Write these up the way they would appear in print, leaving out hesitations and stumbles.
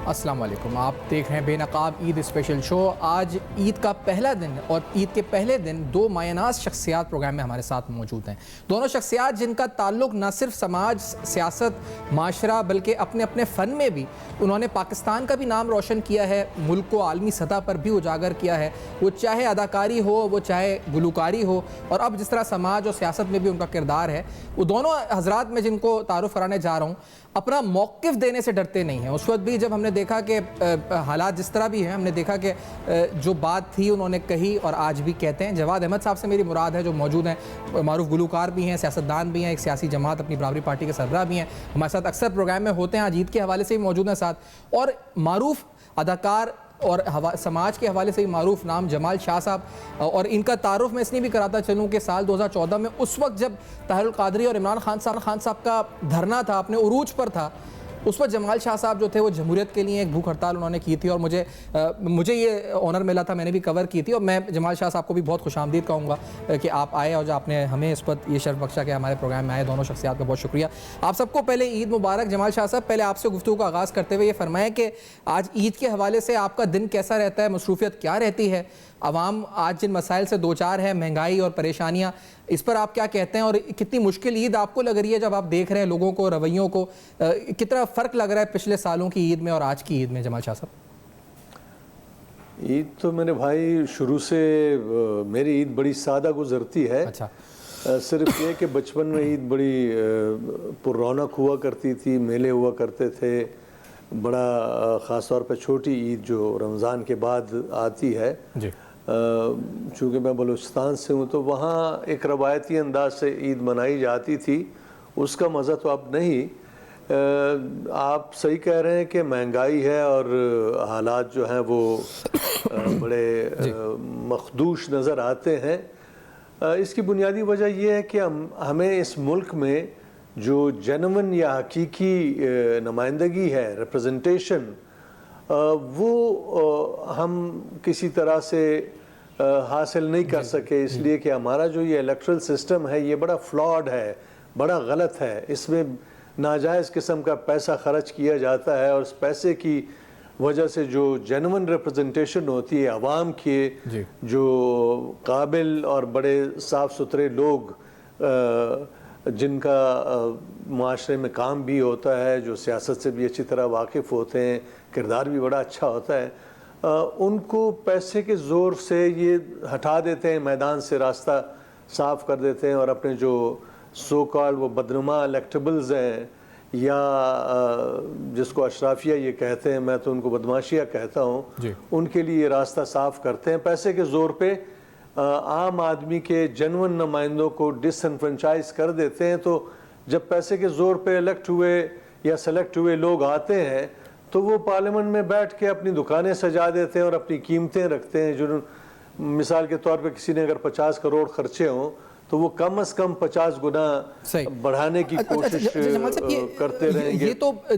السلام علیکم، آپ دیکھ رہے ہیں بے نقاب عید اسپیشل شو۔ آج عید کا پہلا دن اور عید کے پہلے دن دو مایہ ناز شخصیات پروگرام میں ہمارے ساتھ موجود ہیں۔ دونوں شخصیات جن کا تعلق نہ صرف سماج، سیاست، معاشرہ بلکہ اپنے اپنے فن میں بھی انہوں نے پاکستان کا بھی نام روشن کیا ہے، ملک کو عالمی سطح پر بھی اجاگر کیا ہے، وہ چاہے اداکاری ہو، وہ چاہے گلوکاری ہو، اور اب جس طرح سماج اور سیاست میں بھی ان کا کردار ہے۔ وہ دونوں حضرات میں جن کو تعارف کرانے جا رہا ہوں اپنا موقف دینے سے ڈرتے نہیں ہیں۔ اس وقت بھی جب ہم نے دیکھا کہ حالات جس طرح بھی ہیں، ہم نے دیکھا کہ جو بات تھی انہوں نے کہی اور آج بھی کہتے ہیں۔ جواد احمد صاحب سے میری مراد ہے جو موجود ہیں، معروف گلوکار بھی ہیں، سیاستدان بھی ہیں، ایک سیاسی جماعت اپنی برابری پارٹی کے سربراہ بھی ہیں، ہمارے ساتھ اکثر پروگرام میں ہوتے ہیں، آج عید کے حوالے سے بھی موجود ہیں ساتھ، اور معروف اداکار اور سماج کے حوالے سے بھی معروف نام جمال شاہ صاحب۔ اور ان کا تعارف میں اس لیے بھی کراتا چلوں کہ سال 2014 میں اس وقت جب طاہر القادری اور عمران خان صاحب کا دھرنا تھا، اپنے عروج پر تھا، اس وقت جمال شاہ صاحب جو تھے وہ جمہوریت کے لیے ایک بھوک ہڑتال انہوں نے کی تھی، اور مجھے یہ آنر ملا تھا، میں نے بھی کور کی تھی، اور میں جمال شاہ صاحب کو بھی بہت خوش آمدید کہوں گا کہ آپ آئے اور جو آپ نے ہمیں اس وقت یہ شرف بخشا کہ ہمارے پروگرام میں آئے۔ دونوں شخصیات کا بہت شکریہ۔ آپ سب کو پہلے عید مبارک۔ جمال شاہ صاحب، پہلے آپ سے گفتگو کا آغاز کرتے ہوئے یہ فرمائیں کہ آج عید کے حوالے سے آپ کا دن کیسا رہتا ہے، مصروفیت کیا رہتی ہے، عوام آج جن مسائل سے دوچار ہے، مہنگائی اور پریشانیاں، اس پر آپ کیا کہتے ہیں، اور کتنی مشکل عید آپ کو لگ رہی ہے جب آپ دیکھ رہے ہیں لوگوں کو، رویوں کو، کتنا فرق لگ رہا ہے پچھلے سالوں کی عید میں اور آج کی عید میں؟ جمال شاہ صاحب۔ عید تو میرے بھائی شروع سے میری عید بڑی سادہ گزرتی ہے۔ اچھا۔ صرف یہ کہ بچپن میں عید بڑی پر رونق ہوا کرتی تھی، میلے ہوا کرتے تھے، بڑا خاص طور پہ چھوٹی عید جو رمضان کے بعد آتی ہے، جی۔ چونکہ میں بلوچستان سے ہوں تو وہاں ایک روایتی انداز سے عید منائی جاتی تھی، اس کا مزہ تو اب نہیں۔ آپ صحیح کہہ رہے ہیں کہ مہنگائی ہے اور حالات جو ہیں وہ بڑے مخدوش نظر آتے ہیں۔ اس کی بنیادی وجہ یہ ہے کہ ہمیں اس ملک میں جو جنون یا حقیقی نمائندگی ہے، ریپرزنٹیشن، وہ ہم کسی طرح سے حاصل نہیں کر سکے، اس لیے کہ ہمارا جو یہ الیکٹرل سسٹم ہے یہ بڑا فلاڈ ہے، بڑا غلط ہے۔ اس میں ناجائز قسم کا پیسہ خرچ کیا جاتا ہے، اور اس پیسے کی وجہ سے جو جنون ریپرزنٹیشن ہوتی ہے عوام کے، جو قابل اور بڑے صاف ستھرے لوگ جن کا معاشرے میں کام بھی ہوتا ہے، جو سیاست سے بھی اچھی طرح واقف ہوتے ہیں، کردار بھی بڑا اچھا ہوتا ہے، ان کو پیسے کے زور سے یہ ہٹا دیتے ہیں، میدان سے راستہ صاف کر دیتے ہیں، اور اپنے جو سو کال وہ بدنما الیکٹیبلز ہیں، یا جس کو اشرافیہ یہ کہتے ہیں، میں تو ان کو بدماشیہ کہتا ہوں، ان کے لیے یہ راستہ صاف کرتے ہیں۔ پیسے کے زور پہ عام آدمی کے جنون نمائندوں کو ڈس انفرنچائز کر دیتے ہیں۔ تو جب پیسے کے زور پہ الیکٹ ہوئے یا سلیکٹ ہوئے لوگ آتے ہیں تو وہ پارلیمنٹ میں بیٹھ کے اپنی دکانیں سجا دیتے ہیں اور اپنی قیمتیں رکھتے ہیں۔ جو مثال کے طور پہ کسی نے اگر 50 کروڑ خرچے ہوں تو وہ کم از کم 50 گنا بڑھانے کی کوشش کرتے رہیں گے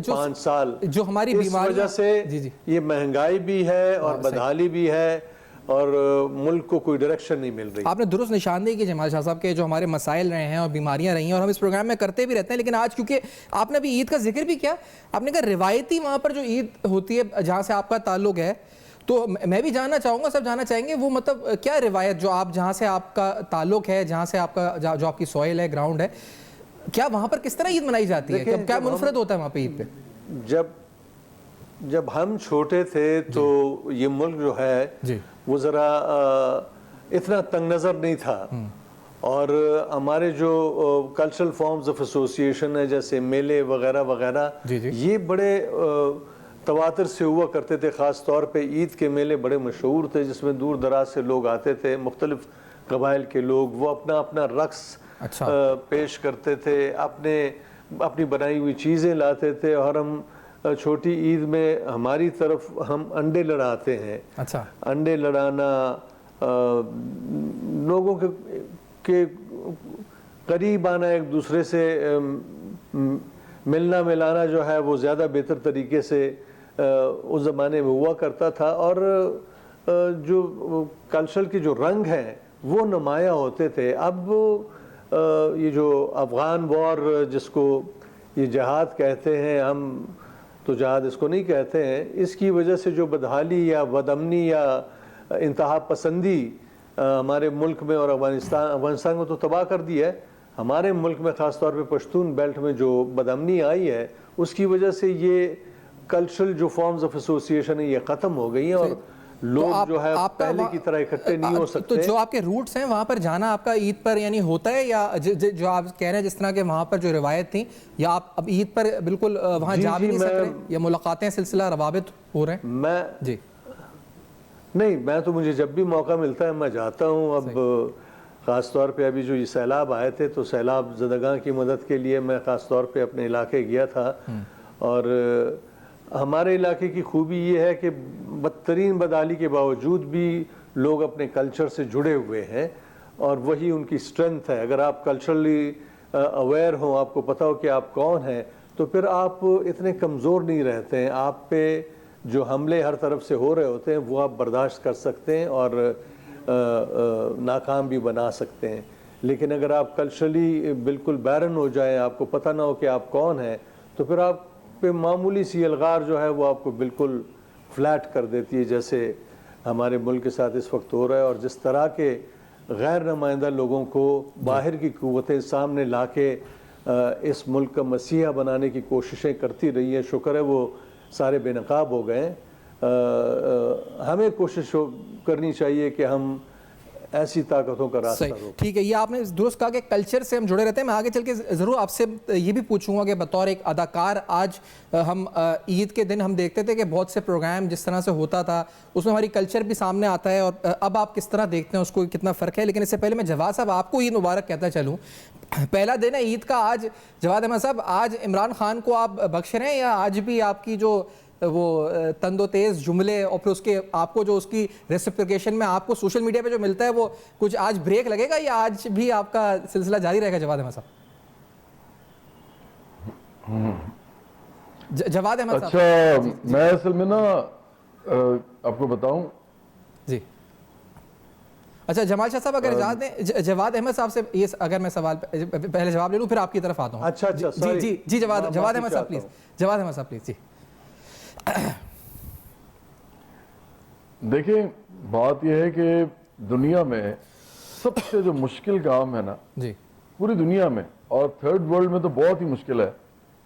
5 سال۔ جو ہماری اس وجہ سے یہ مہنگائی بھی ہے اور بدحالی بھی ہے، اور ملک کو کوئی ڈائریکشن نہیں مل رہی۔ آپ نے درست نشاندہی کی جمال شاہ صاحب کے جو ہمارے مسائل رہے ہیں اور بیماریاں رہی ہیں، اور ہم اس پروگرام میں کرتے بھی رہتے ہیں، لیکن آج کیونکہ آپ نے ابھی عید کا ذکر بھی کیا، آپ نے کہا روایتی وہاں پر جو عید ہوتی ہے جہاں سے آپ کا تعلق ہے، تو میں بھی جاننا چاہوں گا، سب جاننا چاہیں گے وہ مطلب کیا روایت جو آپ جہاں سے آپ کا تعلق ہے، جہاں سے آپ کا جو آپ کی سوئل ہے، گراؤنڈ ہے، کیا وہاں پر کس طرح عید منائی جاتی ہے، کیا منفرد ہوتا ہے وہاں پہ عید پہ؟ جب ہم چھوٹے تھے تو یہ ملک جو ہے وہ ذرا اتنا تنگ نظر نہیں تھا، اور ہمارے جو کلچرل فارمز آف ایسوسیشن ہے جیسے میلے وغیرہ وغیرہ، یہ بڑے تواتر سے ہوا کرتے تھے۔ خاص طور پہ عید کے میلے بڑے مشہور تھے جس میں دور دراز سے لوگ آتے تھے، مختلف قبائل کے لوگ، وہ اپنا اپنا رقص پیش کرتے تھے، اپنی بنائی ہوئی چیزیں لاتے تھے، اور ہم چھوٹی عید میں ہماری طرف ہم انڈے لڑاتے ہیں۔ انڈے لڑانا، لوگوں کے قریب آنا، ایک دوسرے سے ملنا ملانا جو ہے وہ زیادہ بہتر طریقے سے اس زمانے میں ہوا کرتا تھا، اور جو کلچر کے جو رنگ ہیں وہ نمایاں ہوتے تھے۔ اب یہ جو افغان وار جس کو یہ جہاد کہتے ہیں، ہم تو جہاد اس کو نہیں کہتے ہیں، اس کی وجہ سے جو بدحالی یا بدامنی یا انتہا پسندی ہمارے ملک میں اور افغانستان کو تو تباہ کر دیا ہے، ہمارے ملک میں خاص طور پہ پشتون بیلٹ میں جو بدامنی آئی ہے اس کی وجہ سے یہ کلچرل جو فارمز آف ایسوسیشن ہیں یہ ختم ہو گئی ہیں، اور لوگ جو ہے پہلے کی طرح اکٹھے نہیں ہو سکتے۔ تو جو آپ کے روٹس ہیں وہاں پر جانا آپ کا عید پر یعنی ہوتا ہے، یا جو آپ کہہ رہے ہیں جس طرح کہ وہاں پر جو روایت تھیں، یا آپ اب عید پر بالکل وہاں جا بھی نہیں سک رہے، یا ملاقاتیں سلسلہ روابط ہو رہے ہیں؟ میں جی نہیں، میں تو مجھے جب بھی موقع ملتا ہے میں جاتا ہوں۔ اب خاص طور پہ ابھی جو یہ سیلاب آئے تھے تو سیلاب زدگاں کی مدد کے لیے میں خاص طور پہ اپنے علاقے گیا تھا، اور ہمارے علاقے کی خوبی یہ ہے کہ بدترین بدحالی کے باوجود بھی لوگ اپنے کلچر سے جڑے ہوئے ہیں، اور وہی ان کی اسٹرینتھ ہے۔ اگر آپ کلچرلی اویئر ہوں، آپ کو پتہ ہو کہ آپ کون ہیں، تو پھر آپ اتنے کمزور نہیں رہتے ہیں۔ آپ پہ جو حملے ہر طرف سے ہو رہے ہوتے ہیں وہ آپ برداشت کر سکتے ہیں اور ناکام بھی بنا سکتے ہیں۔ لیکن اگر آپ کلچرلی بالکل بیرن ہو جائیں، آپ کو پتہ نہ ہو کہ آپ کون ہیں، تو پھر آپ پہ معمولی سی الغار جو ہے وہ آپ کو بالکل فلیٹ کر دیتی ہے، جیسے ہمارے ملک کے ساتھ اس وقت ہو رہا ہے۔ اور جس طرح کے غیر نمائندہ لوگوں کو باہر کی قوتیں سامنے لا کے اس ملک کا مسیحا بنانے کی کوششیں کرتی رہی ہیں، شکر ہے وہ سارے بے نقاب ہو گئے ہیں۔ ہمیں کوشش کرنی چاہیے کہ ہم ایسی طاقتوں کا راستہ روکیں۔ ٹھیک ہے، یہ آپ نے درست کہا کہ کلچر سے ہم جڑے رہتے ہیں۔ میں آگے چل کے ضرور آپ سے یہ بھی پوچھوں گا کہ بطور ایک اداکار آج ہم عید کے دن ہم دیکھتے تھے کہ بہت سے پروگرام جس طرح سے ہوتا تھا اس میں ہماری کلچر بھی سامنے آتا ہے، اور اب آپ کس طرح دیکھتے ہیں اس کو، کتنا فرق ہے؟ لیکن اس سے پہلے میں جواد صاحب آپ کو عید مبارک کہتا چلوں۔ پہلا دن ہے عید کا آج، جواد احمد صاحب آج عمران خان کو آپ بخش رہے ہیں، یا آج بھی آپ کی جو وہ تند و تیز جملے اور پھر اس کے آپ کو جو اس کی ریسپلیکیشن میں آپ کو سوشل میڈیا پہ جو ملتا ہے وہ کچھ آج بریک لگے گا، یا آج بھی آپ کا سلسلہ جاری رہے گا؟ جواد احمد صاحب، جواد احمد صاحب۔ اچھا، میں اصل میں نا آپ کو بتاؤں، جی اچھا جمال شاہ صاحب اگر اجازت دیں، جواد احمد صاحب سے یہ اگر میں سوال پہلے جواب لے لوں پھر آپ کی طرف آتا ہوں۔ اچھا جی جی جواد احمد صاحب پلیز، جواد احمد صاحب پلیز۔ جی دیکھیں بات یہ ہے کہ دنیا میں سب سے جو مشکل کام ہے نا جی پوری دنیا میں، اور تھرڈ ورلڈ میں تو بہت ہی مشکل ہے،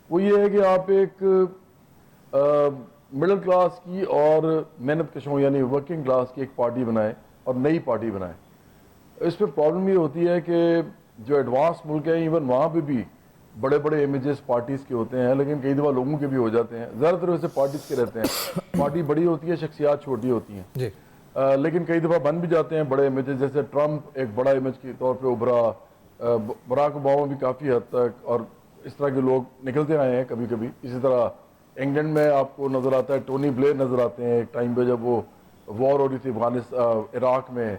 وہ یہ ہے کہ آپ ایک مڈل کلاس کی اور محنت کشوں یعنی ورکنگ کلاس کی ایک پارٹی بنائیں اور نئی پارٹی بنائیں۔ اس پہ پرابلم یہ ہوتی ہے کہ جو ایڈوانس ملک ہیں ایون وہاں پہ بھی بڑے بڑے امیجز پارٹیز کے ہوتے ہیں، لیکن کئی دفعہ لوگوں کے بھی ہو جاتے ہیں، زیادہ تر ویسے پارٹیز کے رہتے ہیں۔ پارٹی بڑی ہوتی ہے، شخصیات چھوٹی ہوتی ہیں، جی لیکن کئی دفعہ بن بھی جاتے ہیں بڑے امیجز، جیسے ٹرمپ ایک بڑا امیج کے طور پہ ابھرا، براک اوباما بھی کافی حد تک، اور اس طرح کے لوگ نکلتے آئے ہیں کبھی کبھی۔ اسی طرح انگلینڈ میں آپ کو نظر آتا ہے ٹونی بلیئر نظر آتے ہیں ایک ٹائم پہ جب وہ وار ہو رہی تھی عراق میں،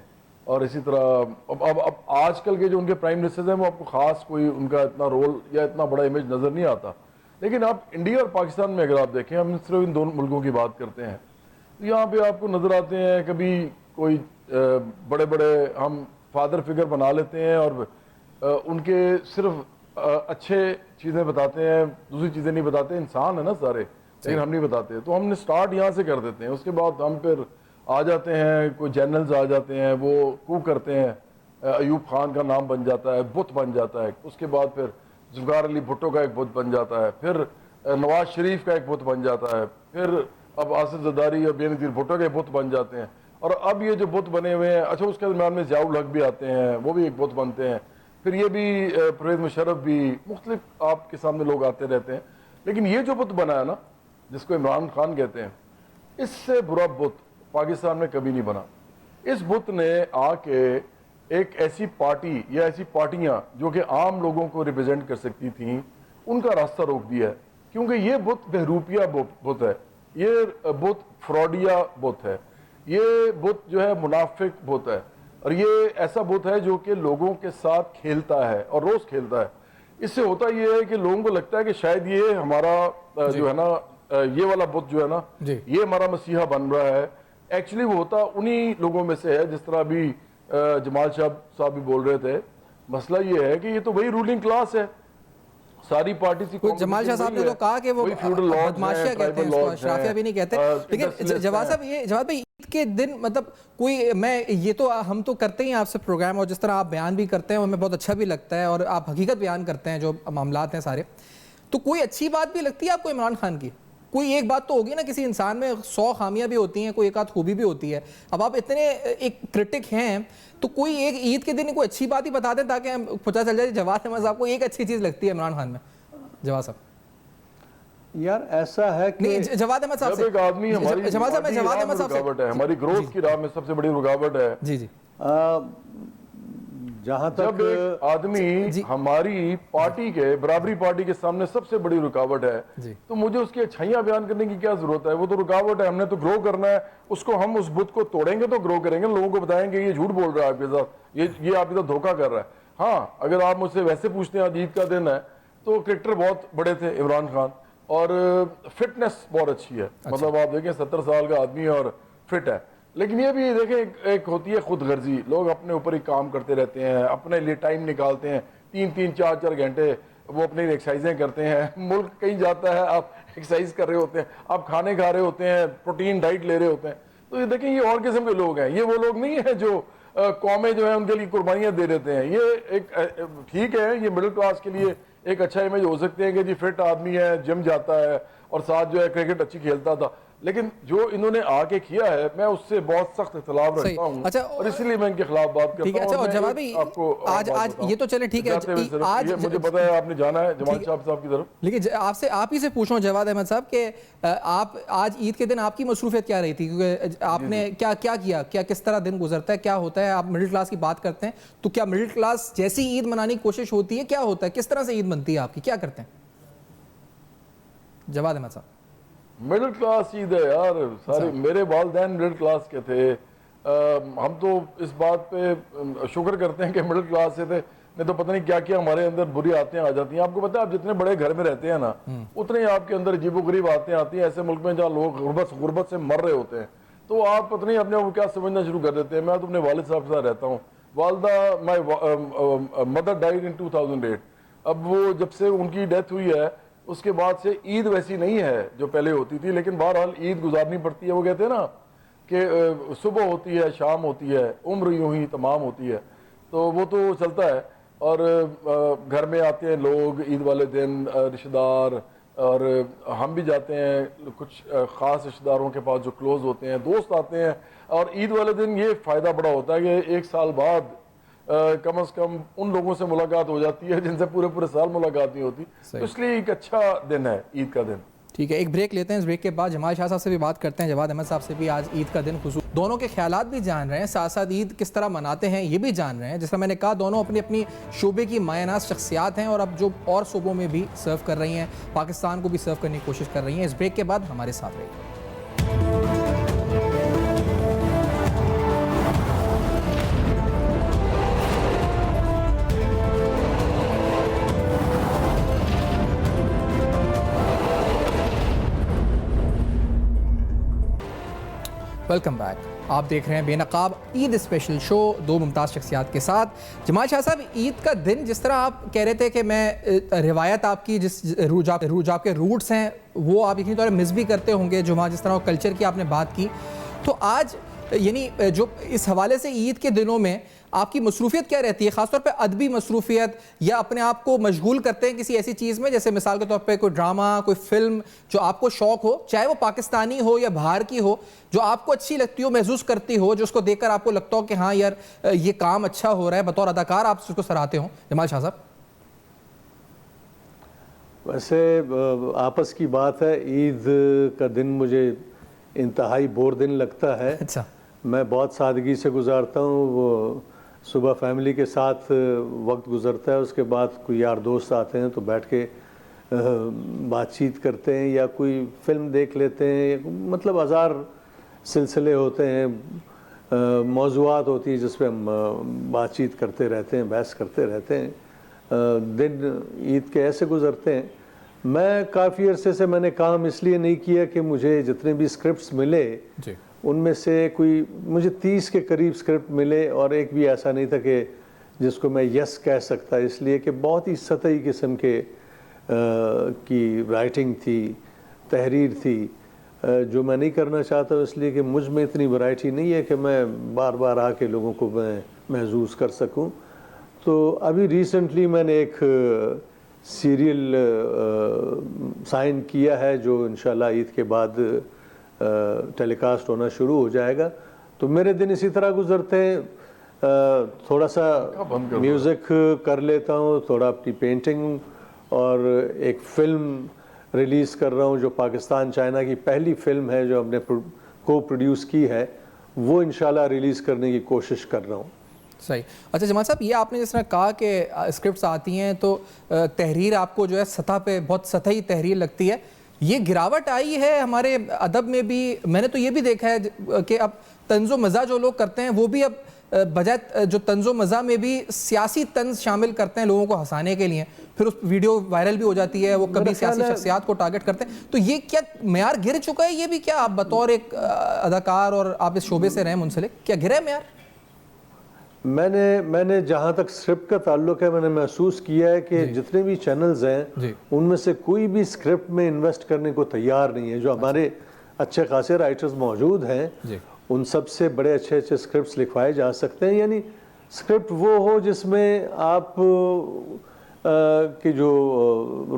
اور اسی طرح اب آج کل کے جو ان کے پرائم منسٹرز ہیں وہ آپ کو خاص کوئی ان کا اتنا رول یا اتنا بڑا امیج نظر نہیں آتا۔ لیکن آپ انڈیا اور پاکستان میں اگر آپ دیکھیں، ہم صرف ان دونوں ملکوں کی بات کرتے ہیں، تو یہاں پہ آپ کو نظر آتے ہیں کبھی کوئی بڑے بڑے ہم فادر فگر بنا لیتے ہیں اور ان کے صرف اچھے چیزیں بتاتے ہیں، دوسری چیزیں نہیں بتاتے۔ انسان ہے نا سارے، لیکن ہم نہیں بتاتے، تو ہم نے سٹارٹ یہاں سے کر دیتے ہیں۔ اس کے بعد ہم پھر آ جاتے ہیں، کوئی جنرلز آ جاتے ہیں، وہ کو کرتے ہیں، ایوب خان کا نام بن جاتا ہے، بت بن جاتا ہے۔ اس کے بعد پھر ذوالفقار علی بھٹو کا ایک بت بن جاتا ہے، پھر نواز شریف کا ایک بت بن جاتا ہے، پھر اب آصف زرداری اور بے نظیر بھٹو کے بت بن جاتے ہیں، اور اب یہ جو بت بنے ہوئے ہیں، اچھا اس کے درمیان میں ضیاء الحق بھی آتے ہیں، وہ بھی ایک بت بنتے ہیں، پھر یہ بھی پرویز مشرف بھی، مختلف آپ کے سامنے لوگ آتے رہتے ہیں۔ لیکن یہ جو بت بنا ہے نا جس کو عمران خان کہتے ہیں، اس سے برا بت پاکستان میں کبھی نہیں بنا۔ اس بت نے آ کے ایک ایسی پارٹی یا ایسی پارٹیاں جو کہ عام لوگوں کو ریپرزینٹ کر سکتی تھیں ان کا راستہ روک دیا ہے، کیونکہ یہ بت بہروپیہ بت ہے، یہ بت فراڈیا بت ہے، یہ بت جو ہے منافق بت ہے، اور یہ ایسا بت ہے جو کہ لوگوں کے ساتھ کھیلتا ہے اور روز کھیلتا ہے۔ اس سے ہوتا یہ ہے کہ لوگوں کو لگتا ہے کہ شاید یہ ہمارا جو ہے نا یہ والا بت جو ہے نا یہ ہمارا مسیحا بن رہا ہے۔ ایکچولی وہ ہوتا انہی لوگوں میں سے ہے، جس طرح بھی جمال صاحب بھی بول رہے تھے۔ مسئلہ یہ ہے کہ یہ تو وہی رولنگ کلاس ہے، ساری پارٹی سے جمال شاہ صاحب نے تو کہا کہ وہ بدماشیاں کہتے ہیں اس کو، اشرافیہ بھی نہیں کہتے. لیکن جواد صاحب یہ جواد بھائی عید کے دن مطلب کوئی میں یہ تو ہم تو کرتے ہیں آپ سے پروگرام، اور جس طرح آپ بیان بھی کرتے ہیں ہمیں بہت اچھا بھی لگتا ہے، اور آپ حقیقت بیان کرتے ہیں جو معاملات ہیں سارے. تو کوئی اچھی بات بھی لگتی ہے آپ کو عمران خان کی؟ کوئی ایک بات تو ہوگی نا، کسی انسان میں 100 خامیاں بھی ہوتی ہیں، کوئی ایک آدھ خوبی بھی ہوتی ہے. اب آپ اتنے ایک کرٹک ہیں تو کوئی ایک عید کے دن کوئی اچھی بات ہی بتا دیں تاکہ ہم پتہ چل جائے. جواد احمد صاحب کو ایک اچھی چیز لگتی ہے عمران خان میں. جواد صاحب یار ایسا ہے کہ جواد احمد صاحب جب ایک آدمی ہماری جواد احمد صاحب رکاوٹ ہے، ہماری گروتھ کی راہ میں سب سے بڑی رکاوٹ ہے. جی جی جہاں جب تک ایک آدمی ہماری پارٹی کے برابری پارٹی کے سامنے سب سے بڑی رکاوٹ ہے تو مجھے اس کی اچھائیاں بیان کرنے کی کیا ضرورت ہے؟ وہ تو رکاوٹ ہے، ہم نے تو گرو کرنا ہے اس کو. ہم اس بت کو توڑیں گے تو گرو کریں گے، لوگوں کو بتائیں گے یہ جھوٹ بول رہا ہے آپ کے ساتھ، یہ آپ کے ساتھ دھوکہ کر رہا ہے. ہاں اگر آپ مجھ سے ویسے پوچھتے ہیں آج عید کا دن ہے تو کرکٹر بہت بڑے تھے عمران خان، اور فٹنس بہت اچھی ہے. مطلب آپ دیکھیں 70 سال کا آدمی اور فٹ ہے. لیکن یہ بھی دیکھیں ایک ہوتی ہے خود غرضی، لوگ اپنے اوپر ہی کام کرتے رہتے ہیں، اپنے لیے ٹائم نکالتے ہیں 3-3 4-4 گھنٹے وہ اپنی ایکسرسائزیں کرتے ہیں. ملک کہیں جاتا ہے آپ ایکسرسائز کر رہے ہوتے ہیں، آپ کھانے کھا رہے ہوتے ہیں، پروٹین ڈائٹ لے رہے ہوتے ہیں. تو یہ دیکھیں یہ اور قسم کے لوگ ہیں، یہ وہ لوگ نہیں ہیں جو قومیں جو ہیں ان کے لیے قربانیاں دے دیتے ہیں. یہ ایک ٹھیک ہے، یہ مڈل کلاس کے لیے ایک اچھا امیج ہو سکتے ہیں کہ جی فٹ آدمی ہے، جم جاتا ہے اور ساتھ جو ہے کرکٹ اچھی کھیلتا تھا. لیکن جو انہوں نے آ کے کیا ہے میں اس سے بہت سخت اختلاف رکھتا ہوں، اور اسی لیے میں ان کے خلاف بات کرتا ہوں. اور جواد بھائی آج یہ تو چلے ٹھیک ہے، آج مجھے پتا ہے آپ نے جانا ہے جمال صاحب کی طرف، لیکن آپ ہی سے پوچھوں جواد احمد صاحب کہ آپ آج عید کے دن آپ کی مصروفیت کیا رہی تھی؟ کیونکہ آپ نے کیا کیا کس طرح دن گزرتا ہے، کیا ہوتا ہے؟ آپ مڈل کلاس کی بات کرتے ہیں تو کیا مڈل کلاس جیسی عید منانے کی کوشش ہوتی ہے؟ کیا ہوتا ہے، کس طرح سے عید بنتی ہے آپ کی، کیا کرتے ہیں جواد احمد صاحب؟ مڈل کلاس عید ہے یار سارے. میرے والدین مڈل کلاس کے تھے، ہم تو اس بات پہ شکر کرتے ہیں کہ مڈل کلاس سے تھے، نہیں تو پتہ نہیں کیا کیا ہمارے اندر بری عادتیں آ جاتی ہیں. آپ کو پتہ ہے آپ جتنے بڑے گھر میں رہتے ہیں نا اتنے ہی آپ کے اندر عجیب و غریب عادتیں آتی ہیں. ایسے ملک میں جہاں لوگ غربت سے مر رہے ہوتے ہیں تو آپ پتہ نہیں اپنے آپ کو کیا سمجھنا شروع کر دیتے ہیں. میں تو اپنے والد صاحب کے ساتھ رہتا ہوں. والدہ مائی مدر ڈائیڈ ان 2008. اب وہ جب سے ان کی ڈیتھ ہوئی ہے اس کے بعد سے عید ویسی نہیں ہے جو پہلے ہوتی تھی، لیکن بہرحال عید گزارنی پڑتی ہے. وہ کہتے ہیں نا کہ صبح ہوتی ہے شام ہوتی ہے عمر یوں ہی تمام ہوتی ہے، تو وہ تو چلتا ہے. اور گھر میں آتے ہیں لوگ عید والے دن، رشتہ دار، اور ہم بھی جاتے ہیں کچھ خاص رشتہ داروں کے پاس جو کلوز ہوتے ہیں، دوست آتے ہیں. اور عید والے دن یہ فائدہ بڑا ہوتا ہے کہ ایک سال بعد کم از کم ان لوگوں سے ملاقات ہو جاتی ہے جن سے پورے سال ملاقات نہیں ہوتی. اس لیے ایک اچھا دن ہے عید کا دن. ٹھیک ہے، ایک بریک لیتے ہیں. اس بریک کے بعد جمال شاہ صاحب سے بھی بات کرتے ہیں، جواد احمد صاحب سے بھی. آج عید کا دن خصوص دونوں کے خیالات بھی جان رہے ہیں، ساتھ ساتھ عید کس طرح مناتے ہیں یہ بھی جان رہے ہیں. جس طرح میں نے کہا دونوں اپنی اپنی شعبے کی مایہ ناز شخصیات ہیں اور اب جو اور صوبوں میں بھی سرو کر رہی ہیں، پاکستان کو بھی سرو کرنے کی کوشش کر رہی ہیں. اس بریک کے بعد ہمارے ساتھ رہیے. Welcome back. آپ دیکھ رہے ہیں بے نقاب عید اسپیشل شو دو ممتاز شخصیات کے ساتھ. جمال شاہ صاحب عید کا دن جس طرح آپ کہہ رہے تھے کہ میں روایت آپ کی جس آپ کے روٹس ہیں وہ آپ یقینی طور پر مس بھی کرتے ہوں گے، جس طرح کلچر کی آپ نے بات کی، تو آج یعنی جو اس حوالے سے عید کے دنوں میں آپ کی مصروفیت کیا رہتی ہے؟ خاص طور پہ ادبی مصروفیت، یا اپنے آپ کو مشغول کرتے ہیں کسی ایسی چیز میں جیسے مثال کے طور پہ کوئی ڈرامہ، کوئی فلم جو آپ کو شوق ہو، چاہے وہ پاکستانی ہو یا باہر کی ہو، جو آپ کو اچھی لگتی ہو، محسوس کرتی ہو، جو اس کو دیکھ کر آپ کو لگتا ہو کہ ہاں یار یہ کام اچھا ہو رہا ہے، بطور اداکار آپ اس کو سراہتے ہوں؟ جمال شاہ صاحب. ویسے آپس کی بات ہے، عید کا دن مجھے انتہائی بور دن لگتا ہے. اچھا. میں بہت سادگی سے گزارتا ہوں. وہ صبح فیملی کے ساتھ وقت گزرتا ہے، اس کے بعد کوئی یار دوست آتے ہیں تو بیٹھ کے بات چیت کرتے ہیں یا کوئی فلم دیکھ لیتے ہیں. مطلب ہزار سلسلے ہوتے ہیں، موضوعات ہوتی ہیں جس پہ ہم بات چیت کرتے رہتے ہیں، بحث کرتے رہتے ہیں. دن عید کے ایسے گزرتے ہیں. میں کافی عرصے سے میں نے کام اس لیے نہیں کیا کہ مجھے جتنے بھی اسکرپٹس ملے ان میں سے کوئی مجھے 30 کے قریب اسکرپٹ ملے اور ایک بھی ایسا نہیں تھا کہ جس کو میں یس کہہ سکتا، اس لیے کہ بہت ہی سطحی قسم کے کی رائٹنگ تھی, تحریر تھی, جو میں نہیں کرنا چاہتا ہوں اس لیے کہ مجھ میں اتنی ورائٹی نہیں ہے کہ میں بار بار آ کے لوگوں کو میں محظوظ کر سکوں. تو ابھی ریسنٹلی میں نے ایک سیریل سائن کیا ہے جو انشاءاللہ عید کے بعد ٹیلی کاسٹ ہونا شروع ہو جائے گا. تو میرے دن اسی طرح گزرتے ہیں, تھوڑا سا میوزک کر لیتا ہوں, تھوڑا اپنی پینٹنگ, اور ایک فلم ریلیز کر رہا ہوں جو پاکستان چائنا کی پہلی فلم ہے جو ہم نے کو پروڈیوس کی ہے, وہ انشاءاللہ ریلیز کرنے کی کوشش کر رہا ہوں. صحیح. اچھا جمال صاحب, یہ آپ نے جس طرح کہا کہ اسکرپٹس آتی ہیں تو تحریر آپ کو جو ہے سطح پہ بہت سطحی تحریر لگتی ہے, یہ گراوٹ آئی ہے ہمارے ادب میں بھی. میں نے تو یہ بھی دیکھا ہے کہ اب طنز و مزاح جو لوگ کرتے ہیں وہ بھی اب بجائے جو طنز و مزاح میں بھی سیاسی طنز شامل کرتے ہیں لوگوں کو ہنسانے کے لیے, پھر اس ویڈیو وائرل بھی ہو جاتی ہے, وہ کبھی سیاسی شخصیات کو ٹارگٹ کرتے ہیں. تو یہ کیا معیار گر چکا ہے؟ یہ بھی کیا آپ بطور ایک اداکار اور آپ اس شعبے سے رہے منسلک, کیا گرا ہے معیار؟ میں نے جہاں تک اسکرپٹ کا تعلق ہے, میں نے محسوس کیا ہے کہ جتنے بھی چینلز ہیں ان میں سے کوئی بھی اسکرپٹ میں انویسٹ کرنے کو تیار نہیں ہے. جو ہمارے اچھے خاصے رائٹرز موجود ہیں ان سب سے بڑے اچھے اسکرپٹس لکھوائے جا سکتے ہیں. یعنی اسکرپٹ وہ ہو جس میں آپ کی جو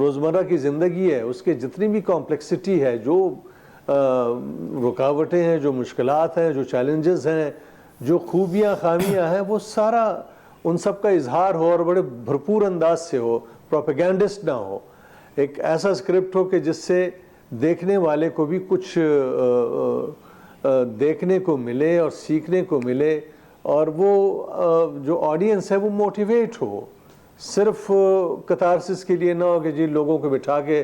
روزمرہ کی زندگی ہے اس کے جتنی بھی کمپلیکسٹی ہے, جو رکاوٹیں ہیں, جو مشکلات ہیں, جو چیلنجز ہیں, جو خوبیاں خامیاں ہیں, وہ سارا ان سب کا اظہار ہو اور بڑے بھرپور انداز سے ہو, پروپیگینڈسٹ نہ ہو. ایک ایسا اسکرپٹ ہو کہ جس سے دیکھنے والے کو بھی کچھ دیکھنے کو ملے اور سیکھنے کو ملے, اور وہ جو آڈینس ہے وہ موٹیویٹ ہو. صرف کتارسس کے لیے نہ ہو کہ جی لوگوں کو بٹھا کے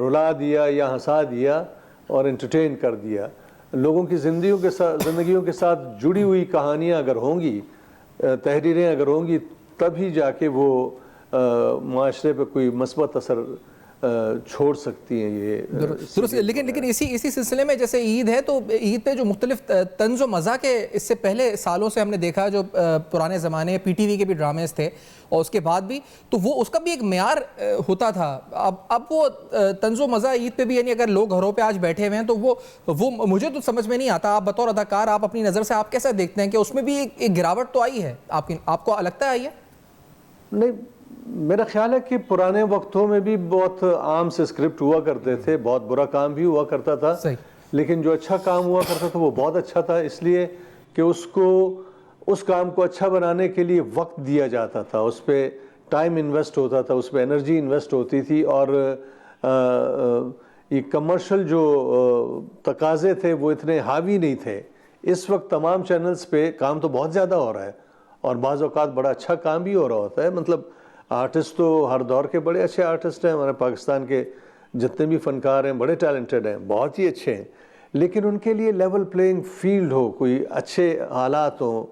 رلا دیا یا ہنسا دیا اور انٹرٹین کر دیا. لوگوں کی زندگیوں کے ساتھ جڑی ہوئی کہانیاں اگر ہوں گی, تحریریں اگر ہوں گی, تبھی جا کے وہ معاشرے پہ کوئی مثبت اثر چھوڑ سکتی ہیں. یہ درست. لیکن اسی سلسلے میں جیسے عید ہے تو عید پہ جو مختلف طنز و مزاح کے اس سے پہلے سالوں سے ہم نے دیکھا, جو پرانے زمانے پی ٹی وی کے بھی ڈرامےز تھے اور اس کے بعد بھی, تو وہ اس کا بھی ایک معیار ہوتا تھا. اب وہ طنز و مزاح عید پہ بھی, یعنی اگر لوگ گھروں پہ آج بیٹھے ہوئے ہیں تو وہ مجھے تو سمجھ میں نہیں آتا. آپ بطور اداکار آپ اپنی نظر سے آپ کیسا دیکھتے ہیں کہ اس میں بھی ایک گراوٹ تو آئی ہے؟ آپ کو لگتا ہے آئی ہے؟ نہیں, میرا خیال ہے کہ پرانے وقتوں میں بھی بہت عام سے اسکرپٹ ہوا کرتے تھے, بہت برا کام بھی ہوا کرتا تھا, لیکن جو اچھا کام ہوا کرتا تھا وہ بہت اچھا تھا, اس لیے کہ اس کام کو اچھا بنانے کے لیے وقت دیا جاتا تھا, اس پہ ٹائم انویسٹ ہوتا تھا, اس پہ انرجی انویسٹ ہوتی تھی, اور یہ کمرشل جو تقاضے تھے وہ اتنے حاوی نہیں تھے. اس وقت تمام چینلز پہ کام تو بہت زیادہ ہو رہا ہے اور بعض اوقات بڑا اچھا کام بھی ہو رہا ہوتا ہے. مطلب آرٹسٹ تو ہر دور کے بڑے اچھے آرٹسٹ ہیں, ہمارے پاکستان کے جتنے بھی فنکار ہیں بڑے ٹیلنٹڈ ہیں, بہت ہی اچھے ہیں, لیکن ان کے لیے لیول پلینگ فیلڈ ہو, کوئی اچھے حالات ہوں,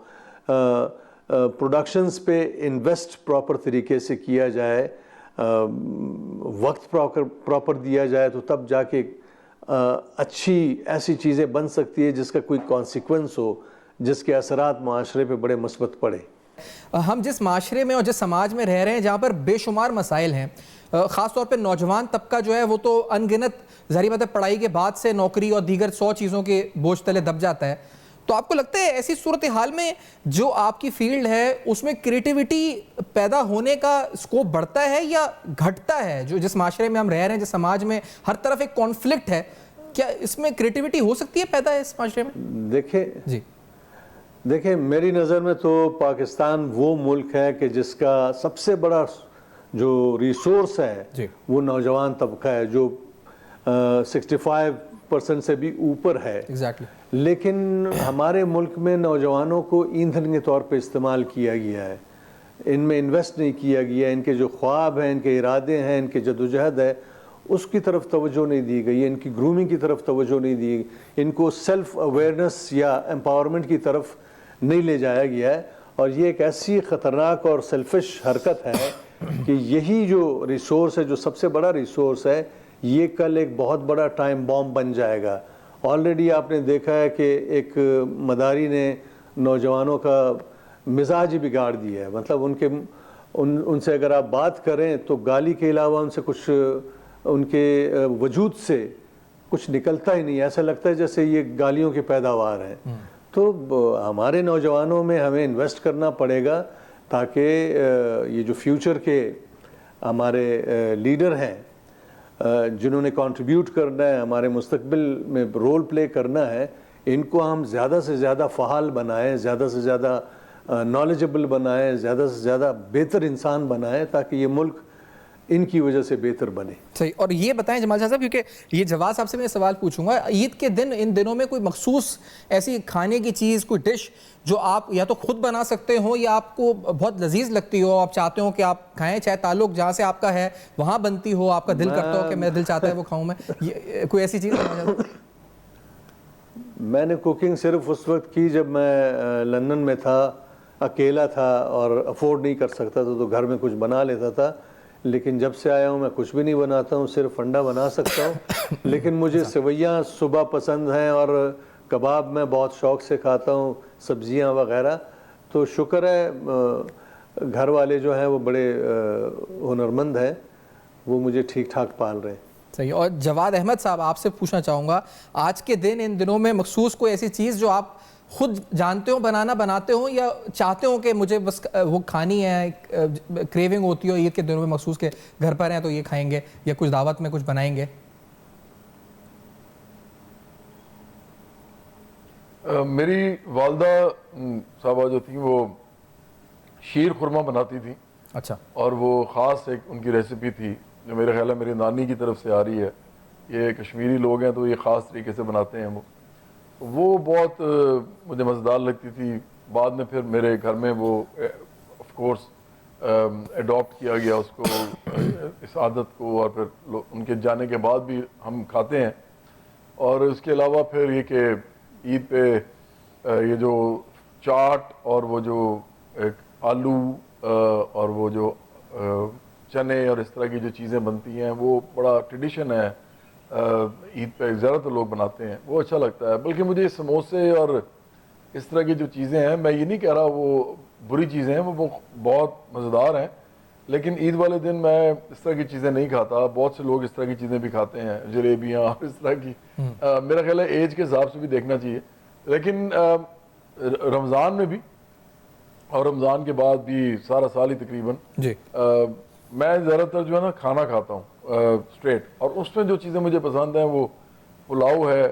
پروڈکشنز پہ انویسٹ پراپر طریقے سے کیا جائے, وقت پراپر دیا جائے, تو تب جا کے اچھی ایسی چیزیں بن سکتی ہے جس کا کوئی کانسیکوینس ہو, جس کے اثرات معاشرے پہ بڑے مثبت پڑے. ہم جس معاشرے میں اور جس سماج میں رہ رہے ہیں جہاں پر بے شمار مسائل ہیں, خاص طور پہ نوجوان طبقہ جو ہے وہ تو ان گنت ظاہری بات ہے پڑھائی کے بعد سے نوکری اور دیگر 100 چیزوں کے بوجھ تلے دب جاتا ہے. تو آپ کو لگتا ہے ایسی صورتحال میں جو آپ کی فیلڈ ہے اس میں کریٹیوٹی پیدا ہونے کا اسکوپ بڑھتا ہے یا گھٹتا ہے؟ جو جس معاشرے میں ہم رہ رہے ہیں, جس سماج میں ہر طرف ایک کانفلکٹ ہے, کیا اس میں کریٹیوٹی ہو سکتی ہے پیدا ہے اس معاشرے میں؟ دیکھیں میری نظر میں تو پاکستان وہ ملک ہے کہ جس کا سب سے بڑا جو ریسورس ہے وہ نوجوان طبقہ ہے, جو 65% سے بھی اوپر ہے. لیکن ہمارے ملک میں نوجوانوں کو ایندھن کے طور پہ استعمال کیا گیا ہے, ان میں انویسٹ نہیں کیا گیا, ان کے جو خواب ہیں, ان کے ارادے ہیں, ان کے جدوجہد ہے, اس کی طرف توجہ نہیں دی گئی, ان کی گرومنگ کی طرف توجہ نہیں دی گئی, ان کو سیلف اویئرنیس یا امپاورمنٹ کی طرف نہیں لے جایا گیا ہے. اور یہ ایک ایسی خطرناک اور سیلفش حرکت ہے کہ یہی جو ریسورس ہے, جو سب سے بڑا ریسورس ہے, یہ کل ایک بہت بڑا ٹائم بام بن جائے گا. آلریڈی آپ نے دیکھا ہے کہ ایک مداری نے نوجوانوں کا مزاج بگاڑ دیا ہے, مطلب ان کے ان سے اگر آپ بات کریں تو گالی کے علاوہ ان سے کچھ ان کے وجود سے کچھ نکلتا ہی نہیں، ایسا لگتا ہے جیسے یہ گالیوں کی پیداوار ہیں۔ تو ہمارے نوجوانوں میں ہمیں انویسٹ کرنا پڑے گا تاکہ یہ جو فیوچر کے ہمارے لیڈر ہیں جنہوں نے کنٹریبیوٹ کرنا ہے، ہمارے مستقبل میں رول پلے کرنا ہے، ان کو ہم زیادہ سے زیادہ فعال بنائیں، زیادہ سے زیادہ نالجبل بنائیں، زیادہ سے زیادہ بہتر انسان بنائیں تاکہ یہ ملک ان کی وجہ سے بہتر بنے۔ صحیح۔ اور یہ بتائیں جمال شاہ صاحب، کیونکہ یہ جواز صاحب سے میں سوال پوچھوں گا، عید کے دن ان دنوں میں کوئی مخصوص ایسی کھانے کی چیز، کوئی ڈش جو آپ یا تو خود بنا سکتے ہو یا آپ کو بہت لذیذ لگتی ہو، آپ چاہتے ہو کہ آپ کھائیں، چاہے تعلق جہاں سے آپ کا ہے وہاں بنتی ہو، آپ کا دل کرتا ہو کہ میرا دل چاہتا ہے وہ کھاؤں میں، کوئی ایسی چیز؟ میں نے کوکنگ صرف اس وقت کی جب میں لندن میں تھا، اکیلا تھا اور افورڈ نہیں کر سکتا تھا تو گھر میں کچھ بنا لیتا تھا، لیکن جب سے آیا ہوں میں کچھ بھی نہیں بناتا ہوں، صرف انڈا بنا سکتا ہوں۔ لیکن مجھے سویاں صبح پسند ہیں اور کباب میں بہت شوق سے کھاتا ہوں، سبزیاں وغیرہ۔ تو شکر ہے گھر والے جو ہیں وہ بڑے ہنرمند ہیں، وہ مجھے ٹھیک ٹھاک پال رہے ہیں۔ صحیح۔ اور جواد احمد صاحب، آپ سے پوچھنا چاہوں گا، آج کے دن ان دنوں میں مخصوص کوئی ایسی چیز جو آپ خود جانتے ہو بنانا، بناتے ہو یا چاہتے ہو کہ مجھے بس وہ کھانی ہے، کریونگ ہوتی ہو عید کے دنوں میں مخصوص کہ گھر پر ہیں تو یہ کھائیں گے یا کچھ دعوت میں کچھ بنائیں گے؟ میری والدہ صاحبہ جو تھیں وہ شیر خورما بناتی تھیں، اچھا۔ اور وہ خاص ایک ان کی ریسیپی تھی جو میرے خیال ہے میری نانی کی طرف سے آ رہی ہے، یہ کشمیری لوگ ہیں تو یہ خاص طریقے سے بناتے ہیں، وہ بہت مجھے مزیدار لگتی تھی۔ بعد میں پھر میرے گھر میں وہ آف کورس ایڈاپٹ کیا گیا اس کو، اس عادت کو، اور پھر ان کے جانے کے بعد بھی ہم کھاتے ہیں۔ اور اس کے علاوہ پھر یہ کہ عید پہ یہ جو چاٹ اور وہ جو ایک آلو اور وہ جو چنے اور اس طرح کی جو چیزیں بنتی ہیں، وہ بڑا ٹریڈیشن ہے عید پہ، زیادہ تر لوگ بناتے ہیں، وہ اچھا لگتا ہے۔ بلکہ مجھے سموسے اور اس طرح کی جو چیزیں ہیں، میں یہ نہیں کہہ رہا وہ بری چیزیں ہیں، وہ بہت مزیدار ہیں، لیکن عید والے دن میں اس طرح کی چیزیں نہیں کھاتا۔ بہت سے لوگ اس طرح کی چیزیں بھی کھاتے ہیں، جلیبیاں اور اس طرح کی، میرا خیال ہے ایج کے حساب سے بھی دیکھنا چاہیے۔ لیکن رمضان میں بھی اور رمضان کے بعد بھی سارا سال ہی تقریباً جی، میں زیادہ تر جو ہے نا کھانا کھاتا ہوں اسٹریٹ، اور اس میں جو چیزیں مجھے پسند ہیں وہ پلاؤ ہے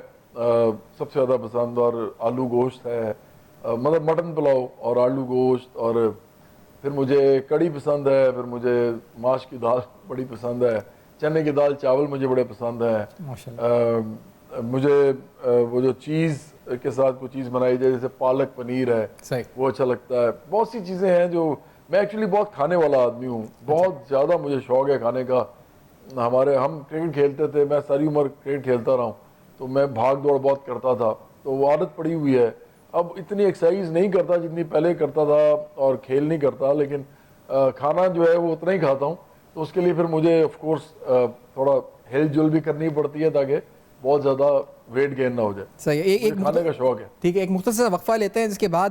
سب سے زیادہ پسند، اور آلو گوشت ہے، مطلب مٹن پلاؤ اور آلو گوشت، اور پھر مجھے کڑی پسند ہے، پھر مجھے ماش کی دال بڑی پسند ہے، چنے کی دال چاول مجھے بڑے پسند ہیں، ماشاءاللہ۔ مجھے وہ جو چیز کے ساتھ کوئی چیز بنائی جائے جیسے پالک پنیر ہے، صحیح۔ وہ اچھا لگتا ہے۔ بہت سی چیزیں ہیں جو میں ایکچولی بہت کھانے والا آدمی ہوں، بہت زیادہ مجھے شوق ہے کھانے کا۔ ہم کرکٹ کھیلتے تھے، میں ساری عمر کرکٹ کھیلتا رہا ہوں، تو میں بھاگ دوڑ بہت کرتا تھا، تو وہ عادت پڑی ہوئی ہے۔ اب اتنی ایکسرسائز نہیں کرتا جتنی پہلے کرتا تھا، اور کھیل نہیں کرتا، لیکن کھانا جو ہے وہ اتنا ہی کھاتا ہوں، تو اس کے لیے پھر مجھے آف کورس تھوڑا ہل جل بھی کرنی پڑتی ہے تاکہ بہت زیادہ ویٹ گین نہ ہو جائے۔ صحیح۔ ایک کھانے کا شوق ہے۔ ٹھیک ہے، ایک مختصر وقفہ لیتے ہیں، جس کے بعد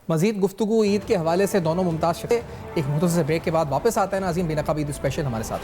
مزید گفتگو عید کے حوالے سے دونوں ممتاز شخصیات۔ ایک مختصر بریک کے بعد واپس آتے ہیں ناظرین، بے نقاب عید اسپیشل ہمارے ساتھ۔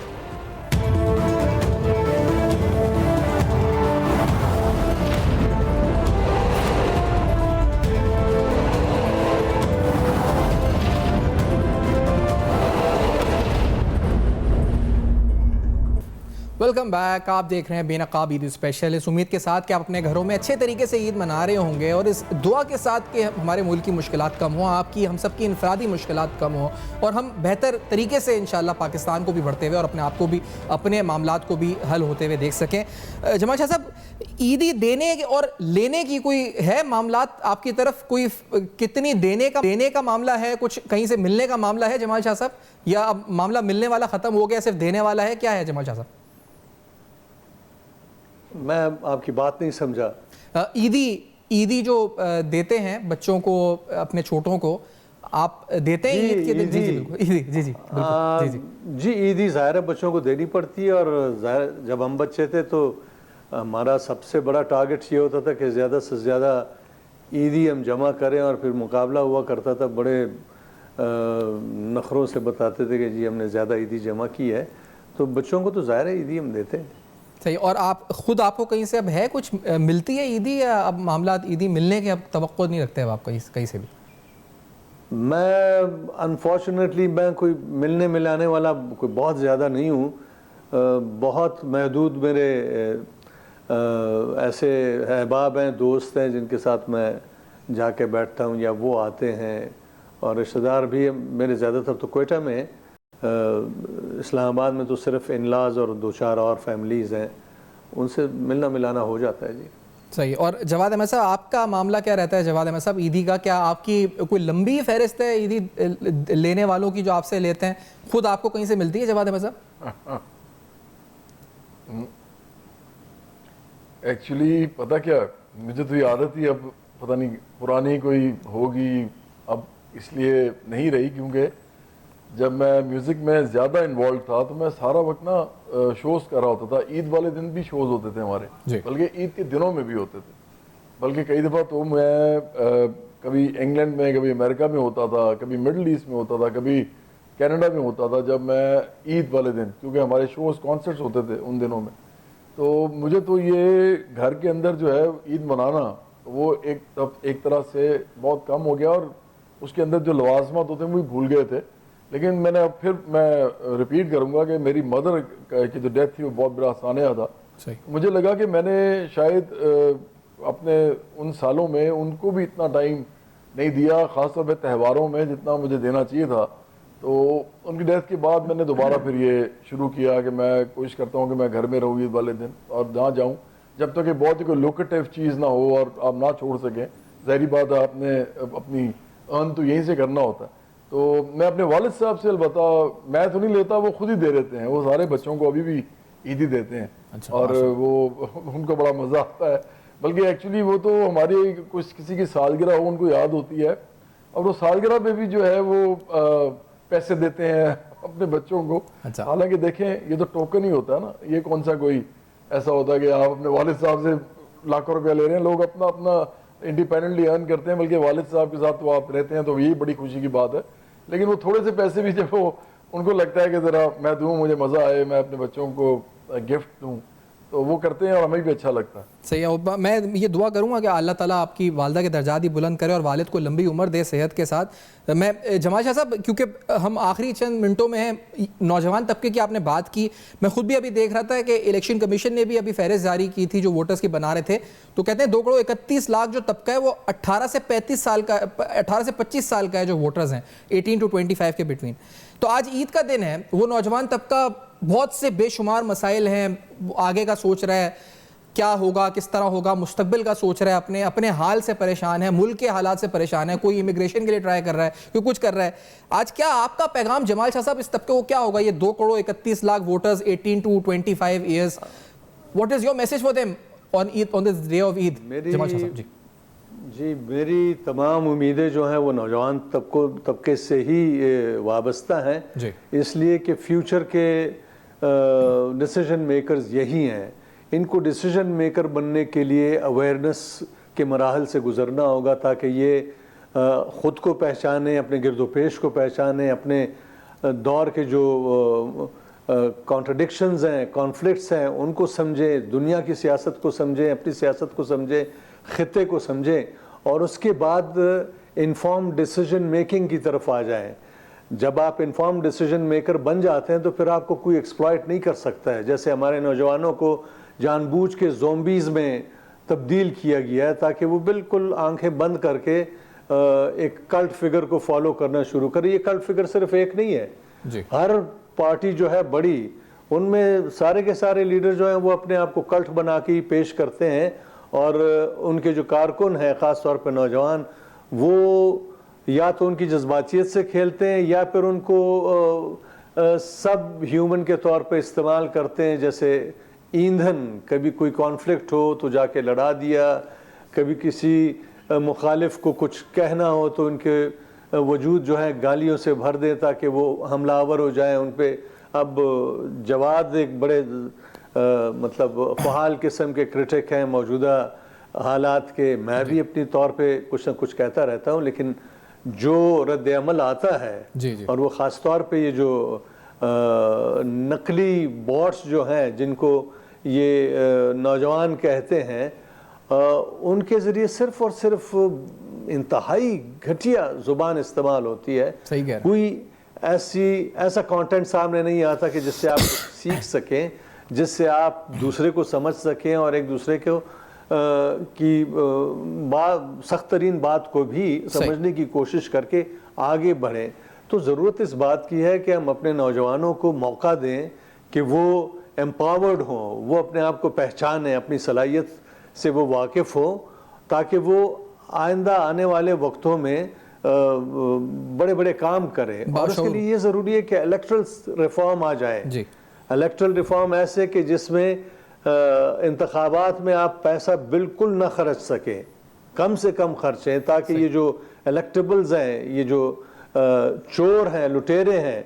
ویلکم بیک، آپ دیکھ رہے ہیں بے نقاب عید اسپیشل، اس امید کے ساتھ کہ آپ اپنے گھروں میں اچھے طریقے سے عید منا رہے ہوں گے، اور اس دعا کے ساتھ کہ ہمارے ملک کی مشکلات کم ہوں، آپ کی، ہم سب کی انفرادی مشکلات کم ہوں، اور ہم بہتر طریقے سے انشاءاللہ پاکستان کو بھی بڑھتے ہوئے اور اپنے آپ کو بھی، اپنے معاملات کو بھی حل ہوتے ہوئے دیکھ سکیں۔ جمال شاہ صاحب، عیدی دینے اور لینے کی کوئی ہے معاملات آپ کی طرف؟ کوئی کتنی دینے کا معاملہ ہے، کچھ کہیں سے ملنے کا معاملہ ہے جمال شاہ صاحب، یا اب معاملہ ملنے والا ختم ہو گیا، صرف دینے والا ہے، کیا ہے جمال شاہ صاحب؟ میں آپ کی بات نہیں سمجھا۔ عیدی جو دیتے ہیں بچوں کو، اپنے چھوٹوں کو، آپ دیتے ہیں عید کے دن؟ جی جی بالکل، عیدی، جی جی بالکل، جی عیدی ظاہر ہے بچوں کو دینی پڑتی ہے، اور ظاہر جب ہم بچے تھے تو ہمارا سب سے بڑا ٹارگٹ یہ ہوتا تھا کہ زیادہ سے زیادہ عیدی ہم جمع کریں، اور پھر مقابلہ ہوا کرتا تھا، بڑے نخروں سے بتاتے تھے کہ جی ہم نے زیادہ عیدی جمع کی ہے، تو بچوں کو تو ظاہر ہے عیدی ہم دیتے ہیں. صحیح. اور آپ کو کہیں سے اب ہے کچھ ملتی ہے عیدی، یا اب معاملات عیدی ملنے کے اب توقع نہیں رکھتے اب آپ کہیں سے بھی؟ میں انفارچونیٹلی میں کوئی ملنے ملانے والا کوئی بہت زیادہ نہیں ہوں. بہت محدود میرے ایسے احباب ہیں، دوست ہیں جن کے ساتھ میں جا کے بیٹھتا ہوں یا وہ آتے ہیں. اور رشتہ دار بھی میرے زیادہ تر تو کوئٹہ میں، اسلام آباد میں تو صرف انلاز اور 2-4 اور فیملیز ہیں، ان سے ملنا ملانا ہو جاتا ہے. جی صحیح. اور جواد احمد صاحب آپ کا معاملہ کیا رہتا ہے؟ جواد احمد صاحب عیدی کا کیا آپ کی کوئی لمبی فہرست ہے عیدی لینے والوں کی جو آپ سے لیتے ہیں؟ خود آپ کو کہیں سے ملتی ہے جواد احمد صاحب؟ ایکچولی پتہ کیا، مجھے تو یہ عادت ہی اب پتہ نہیں پرانی کوئی ہوگی، اب اس لیے نہیں رہی، کیونکہ جب میں میوزک میں زیادہ انوالو تھا تو میں سارا وقت نا شوز کر رہا ہوتا تھا. عید والے دن بھی شوز ہوتے تھے ہمارے، بلکہ عید کے دنوں میں بھی ہوتے تھے. بلکہ کئی دفعہ تو میں کبھی انگلینڈ میں، کبھی امریکہ میں ہوتا تھا، کبھی مڈل ایسٹ میں ہوتا تھا، کبھی کینیڈا میں ہوتا تھا جب میں عید والے دن، کیونکہ ہمارے شوز کانسرٹس ہوتے تھے ان دنوں میں. تو مجھے تو یہ گھر کے اندر جو ہے عید منانا وہ ایک طرح سے بہت کم ہو گیا، اور اس کے اندر جو لوازمات ہوتے ہیں وہ بھی بھول گئے تھے. لیکن میں ریپیٹ کروں گا کہ میری مدر کی جو ڈیتھ تھی وہ بہت بڑا سانحہ تھا. مجھے لگا کہ میں نے شاید اپنے ان سالوں میں ان کو بھی اتنا ٹائم نہیں دیا، خاص طور پہ تہواروں میں، جتنا مجھے دینا چاہیے تھا. تو ان کی ڈیتھ کے بعد میں نے دوبارہ پھر یہ شروع کیا کہ میں کوشش کرتا ہوں کہ میں گھر میں رہوں عید والے دن، اور جہاں جاؤں جب تک کہ بہت ہی کوئی لوکیٹیو چیز نہ ہو اور آپ نہ چھوڑ سکیں. ظاہری بات ہے آپ نے اپنی ارن تو یہیں سے کرنا ہوتا ہے. تو میں اپنے والد صاحب سے البتہ میں تو نہیں لیتا، وہ خود ہی دے دیتے ہیں. وہ سارے بچوں کو ابھی بھی عیدی دیتے ہیں، اور وہ ان کو بڑا مزہ آتا ہے. بلکہ ایکچولی وہ تو ہماری کسی کی سالگرہ ہو ان کو یاد ہوتی ہے، اور وہ سالگرہ پہ بھی جو ہے وہ پیسے دیتے ہیں اپنے بچوں کو. حالانکہ دیکھیں یہ تو ٹوکن ہی ہوتا ہے نا، یہ کون سا کوئی ایسا ہوتا ہے کہ آپ اپنے والد صاحب سے لاکھوں روپیہ لے رہے ہیں. لوگ اپنا انڈیپینڈنٹلی ارن کرتے ہیں، بلکہ والد صاحب کے ساتھ تو آپ رہتے ہیں، تو یہی بڑی خوشی کی بات ہے. لیکن وہ تھوڑے سے پیسے بھی جب وہ ان کو لگتا ہے کہ ذرا میں دوں، مجھے مزہ آئے، میں اپنے بچوں کو گفٹ دوں، تو وہ کرتے ہیں، اور ہمیں بھی اچھا لگتا ہے. صحیح ہے. میں یہ دعا کروں گا کہ اللہ تعالیٰ آپ کی والدہ کے درجات بھی بلند کرے اور والد کو لمبی عمر دے صحت کے ساتھ. میں جمال شاہ صاحب، کیونکہ ہم آخری چند منٹوں میں ہیں، نوجوان طبقے کی آپ نے بات کی، میں خود بھی ابھی دیکھ رہا تھا کہ الیکشن کمیشن نے بھی ابھی فہرست جاری کی تھی جو ووٹرز کی بنا رہے تھے. تو کہتے ہیں 2.31 کروڑ جو طبقہ ہے وہ 18 سے 25 سال کا ہے جو ووٹرز ہیں، 18 to 25 کے بٹوین. تو آج عید کا دن ہے، وہ نوجوان طبقہ بہت سے بے شمار مسائل ہیں، آگے کا سوچ رہا ہے کیا ہوگا، کس طرح ہوگا، مستقبل کا سوچ رہا ہے، اپنے حال سے پریشان ہے، ملک کے حالات سے پریشان ہے، کوئی امیگریشن کے لیے ٹرائی کر رہا ہے، کوئی کچھ کر رہا ہے. آج کیا آپ کا پیغام جمال شاہ صاحب اس طبقے کو کیا ہوگا، یہ 2.31 crore voters 18 to 25 years? What is your message for them on this day of Eid؟ جمال شاہ صاحب جی میری تمام امیدیں جو ہیں وہ نوجوان طبقے سے ہی وابستہ ہیں، اس لیے کہ فیوچر کے ڈیسیژن میکرز یہی ہیں. ان کو ڈیسیژن میکر بننے کے لیے اویئرنس کے مراحل سے گزرنا ہوگا، تاکہ یہ خود کو پہچانیں، اپنے گرد و پیش کو پہچانیں، اپنے دور کے جو کانٹرڈکشنز ہیں، کانفلکٹس ہیں، ان کو سمجھیں، دنیا کی سیاست کو سمجھیں، اپنی سیاست کو سمجھیں، خطے کو سمجھیں، اور اس کے بعد انفارم ڈیسیژن میکنگ کی طرف آ جائیں. جب آپ انفارم ڈیسیژن میکر بن جاتے ہیں تو پھر آپ کو کوئی ایکسپلائٹ نہیں کر سکتا ہے. جیسے ہمارے نوجوانوں کو جان بوجھ کے زومبیز میں تبدیل کیا گیا ہے، تاکہ وہ بالکل آنکھیں بند کر کے ایک کلٹ فگر کو فالو کرنا شروع کرے. یہ کلٹ فگر صرف ایک نہیں ہے، ہر پارٹی جو ہے بڑی، ان میں سارے کے سارے لیڈر جو ہیں وہ اپنے آپ کو کلٹ بنا کے پیش کرتے ہیں، اور ان کے جو کارکن ہیں خاص طور پہ نوجوان، وہ یا تو ان کی جذباتیت سے کھیلتے ہیں یا پھر ان کو سب ہیومن کے طور پہ استعمال کرتے ہیں، جیسے ایندھن. کبھی کوئی کانفلکٹ ہو تو جا کے لڑا دیا، کبھی کسی مخالف کو کچھ کہنا ہو تو ان کے وجود جو ہے گالیوں سے بھر دیں تاکہ وہ حملہ آور ہو جائیں ان پہ. اب جواد ایک بڑے مطلب فعال قسم کے کرٹک ہیں موجودہ حالات کے. میں بھی اپنی طور پہ کچھ نہ کچھ کہتا رہتا ہوں، لیکن جو رد عمل آتا ہے جی جی اور وہ خاص طور پہ یہ جو نقلی بوٹس جو ہیں جن کو یہ نوجوان کہتے ہیں، ان کے ذریعے صرف اور صرف انتہائی گھٹیا زبان استعمال ہوتی ہے. صحیح کہہ رہے ہیں. کوئی ایسا کانٹینٹ سامنے نہیں آتا کہ جس سے آپ سیکھ سکیں، جس سے آپ دوسرے کو سمجھ سکیں اور ایک دوسرے کو کی سخت ترین بات کو بھی سمجھنے کی کوشش کر کے آگے بڑھیں. تو ضرورت اس بات کی ہے کہ ہم اپنے نوجوانوں کو موقع دیں کہ وہ امپاورڈ ہوں، وہ اپنے آپ کو پہچانیں، اپنی صلاحیت سے وہ واقف ہوں، تاکہ وہ آئندہ آنے والے وقتوں میں بڑے بڑے کام کریں. اور اس کے لیے یہ ضروری ہے کہ الیکٹرل ریفارم آ جائے. الیکٹرل ریفارم ایسے کہ جس میں انتخابات میں آپ پیسہ بالکل نہ خرچ سکیں، کم سے کم خرچیں، تاکہ یہ جو الیکٹیبلز ہیں، یہ جو چور ہیں، لٹیرے ہیں،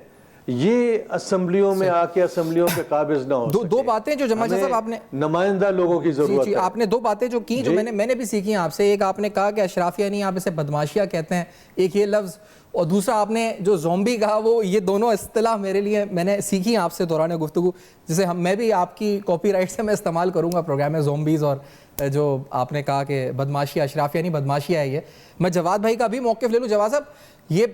یہ اسمبلیوں میں آ کے اسمبلیوں پہ قابض نہ ہو سکے. دو باتیں جو جماعت صاحب آپ نے نمائندہ لوگوں کی ضرورت ہے. آپ نے دو باتیں جو کی جو میں نے بھی سیکھی آپ سے. ایک آپ نے کہا کہ اشرافیہ نہیں، آپ اسے بدماشیہ کہتے ہیں، ایک یہ لفظ، اور دوسرا آپ نے جو زومبی کہا، وہ یہ دونوں اصطلاح میرے لیے میں نے سیکھی آپ سے دوران گفتگو، جسے میں بھی آپ کی کاپی رائٹ سے میں استعمال کروں گا پروگرام میں، زومبیز، اور جو آپ نے کہا کہ بدماشیہ، اشرافیہ نہیں بدماشیہ ہے یہ. میں جواد بھائی کا بھی موقف لے لوں. جواد صاحب، یہ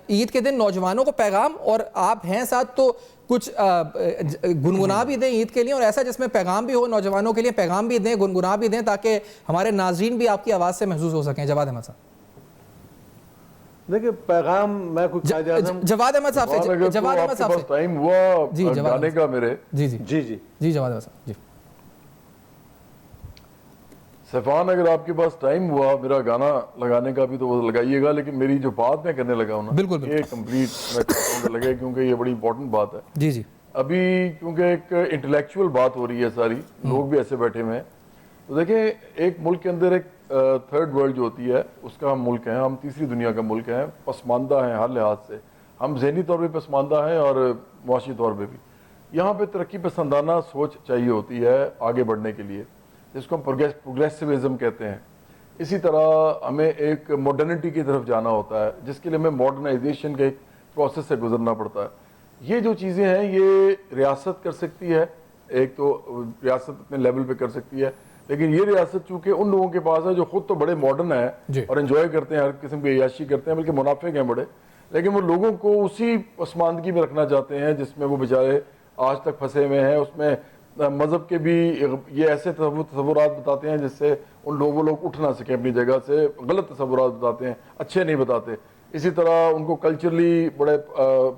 عید کے دن نوجوانوں کو پیغام، اور آپ ہیں ساتھ تو کچھ گنگنا بھی دیں عید کے لیے، اور ایسا جس میں پیغام بھی ہو نوجوانوں کے لیے، پیغام بھی دیں، گنگنا بھی دیں، تاکہ ہمارے ناظرین بھی آپ کی آواز سے محظوظ ہو سکیں. جواد احمد صاحب. دیکھیں پیغام میں کچھ جواد احمد صاحب سے، جواد احمد صاحب سے ٹائم ہوا گانے کا میرے. جی جی جی جی جی جواد احمد صاحب. جی سیفان، اگر آپ کے پاس ٹائم ہوا میرا گانا لگانے کا بھی تو وہ لگائیے گا، لیکن میری جو بات میں کرنے لگا ہوں نا، بالکل یہ کمپلیٹ میں چاہتا ہوں کہ لگے، کیونکہ یہ بڑی امپورٹنٹ بات ہے. جی جی ابھی کیونکہ ایک انٹلیکچوئل بات ہو رہی ہے، ساری لوگ بھی ایسے بیٹھے ہوئے ہیں. تو دیکھیں، ایک ملک کے اندر ایک تھرڈ ورلڈ جو ہوتی ہے، اس کا ہم ملک ہیں، ہم تیسری دنیا کا ملک ہیں، پسماندہ ہیں ہر لحاظ سے. ہم ذہنی طور پہ پسماندہ ہیں اور معاشی طور پہ بھی. یہاں پہ ترقی پسندانہ سوچ چاہیے ہوتی ہے آگے بڑھنے کے لیے، جس کو ہم پروگریسوازم کہتے ہیں. اسی طرح ہمیں ایک ماڈرنٹی کی طرف جانا ہوتا ہے، جس کے لیے ہمیں ماڈرنائزیشن کے ایک پروسیس سے گزرنا پڑتا ہے. یہ جو چیزیں ہیں یہ ریاست کر سکتی ہے، ایک تو ریاست اپنے لیول پہ کر سکتی ہے، لیکن یہ ریاست چونکہ ان لوگوں کے پاس ہے جو خود تو بڑے ماڈرن ہیں اور انجوائے کرتے ہیں، ہر قسم کی عیاشی کرتے ہیں، بلکہ منافق ہیں بڑے، لیکن وہ لوگوں کو اسی پسماندگی میں رکھنا چاہتے ہیں جس میں وہ بیچارے آج تک پھنسے ہوئے ہیں. اس میں مذہب کے بھی یہ ایسے تصورات بتاتے ہیں جس سے وہ لوگ اٹھ نہ سکیں اپنی جگہ سے، غلط تصورات بتاتے ہیں، اچھے نہیں بتاتے. اسی طرح ان کو کلچرلی بڑے